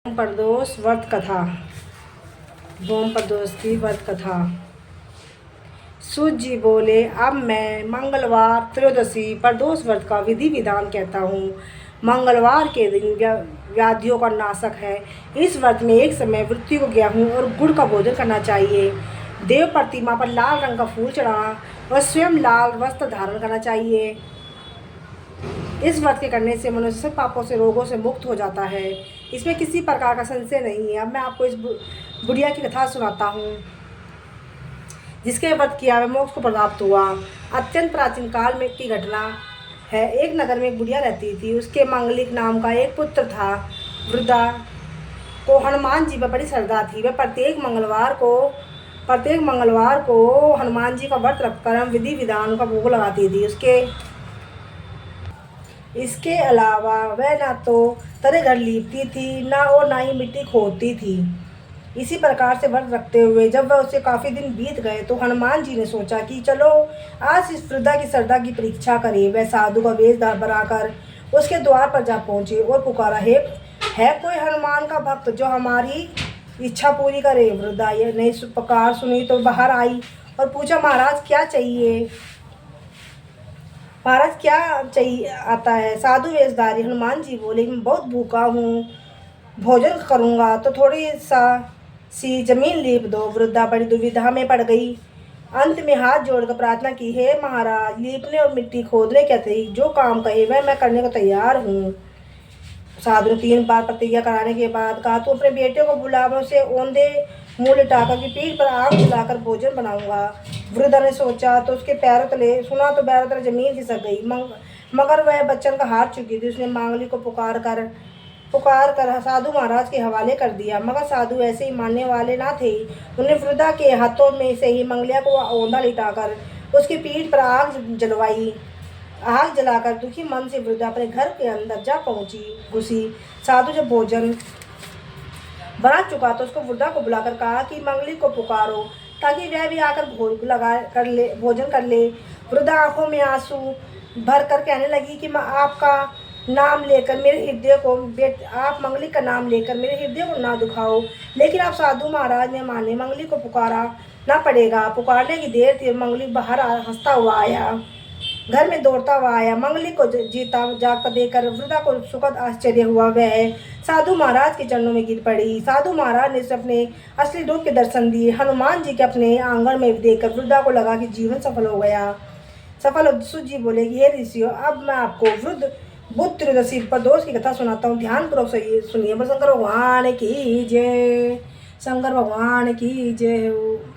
प्रदोष व्रत कथा। भोम प्रदोष की व्रत कथा। सूत जी बोले, अब मैं मंगलवार त्रयोदशी प्रदोष व्रत का विधि विधान कहता हूँ। मंगलवार के दिन व्याधियों का नाशक है। इस व्रत में एक समय मृत्यु को गेहूँ और गुड़ का भोजन करना चाहिए। देव प्रतिमा पर लाल रंग का फूल चढ़ाना और स्वयं लाल वस्त्र धारण करना चाहिए। इस व्रत के करने से मनुष्य सब पापों से रोगों से मुक्त हो जाता है। इसमें किसी प्रकार का संशय नहीं है। अब मैं आपको इस बुढ़िया की कथा सुनाता हूँ जिसके व्रत किया वह मोक्ष को प्राप्त हुआ। अत्यंत प्राचीन काल में की घटना है। एक नगर में एक बुढ़िया रहती थी। उसके मांगलिक नाम का एक पुत्र था। वृद्धा को हनुमान जी पर बड़ी श्रद्धा थी। वह प्रत्येक मंगलवार को हनुमान जी का व्रत रखकर विधि विधान का भोग लगाती थी। इसके अलावा वह न तो तरह घर लीपती थी ना ही मिट्टी खोदती थी। इसी प्रकार से व्रत रखते हुए जब वह उसे काफ़ी दिन बीत गए तो हनुमान जी ने सोचा कि चलो आज इस वृद्धा की श्रद्धा की परीक्षा करें। वह साधु का वेश बनाकर उसके द्वार पर जा पहुँचे और पुकारा, है कोई हनुमान का भक्त जो हमारी इच्छा पूरी करे। वृद्धा ने पुकार सुनी तो बाहर आई और पूछा, महाराज क्या चाहिए आता है। साधु वेशधारी हनुमान जी बोले, मैं बहुत भूखा हूँ, भोजन करूँगा तो थोड़ी सी जमीन लीप दो। वृद्धा बड़ी दुविधा में पड़ गई। अंत में हाथ जोड़कर प्रार्थना की, हे महाराज, लीपने और मिट्टी खोदने के अतिरिक्त जो काम कहे वह मैं करने को तैयार हूँ। साधु ने 3 बार प्रतिज्ञा कराने के बाद कहा, तो अपने बेटे को बुला, मैं उसे औंधे मुँह लिटाकर की पीठ पर आग जलाकर भोजन बनाऊंगा। वृद्धा ने सोचा तो उसके पैरों तले जमीन खिसक गई। मगर वह बच्चन का हार चुकी थी। उसने मांगलिक को पुकार कर साधु महाराज के हवाले कर दिया। मगर साधु ऐसे ही मानने वाले ना थे। उन्हें वृद्धा के हाथों में से ही मंगलिया को औंधा लिटाकर उसकी पीठ पर आग जलाकर दुखी मन से वृद्धा अपने घर के अंदर जा घुसी। साधु जब भोजन बना चुका तो उसको वृद्धा को बुलाकर कहा कि मंगली को पुकारो ताकि वह भी आकर भोजन कर ले। वृद्धा आंखों में आंसू भर कर कहने लगी कि मैं आपका नाम लेकर मेरे हृदय को आप मंगली का नाम लेकर मेरे हृदय को ना दुखाओ। लेकिन आप साधु महाराज ने माने, मंगली को पुकारा ना पड़ेगा। पुकारने की देर थी। मंगली बाहर हंसता हुआ आया, घर में दौड़ता हुआ आया। मंगली को जीता जागता देखकर वृद्धा को सुखद आश्चर्य हुआ। वह साधु महाराज के चरणों में गिर पड़ी। साधु महाराज ने उसे अपने असली रूप के दर्शन दिए। हनुमान जी के अपने आंगन में देखकर वृद्धा को लगा कि जीवन सफल हो गया। सूत जी बोले, ये ऋषियों, अब मैं आपको बुध त्रयोदशी प्रदोष की कथा सुनाता हूँ, ध्यानपूर्वक सुनिए। शंकर भगवान की जय। शंकर भगवान की जय हो।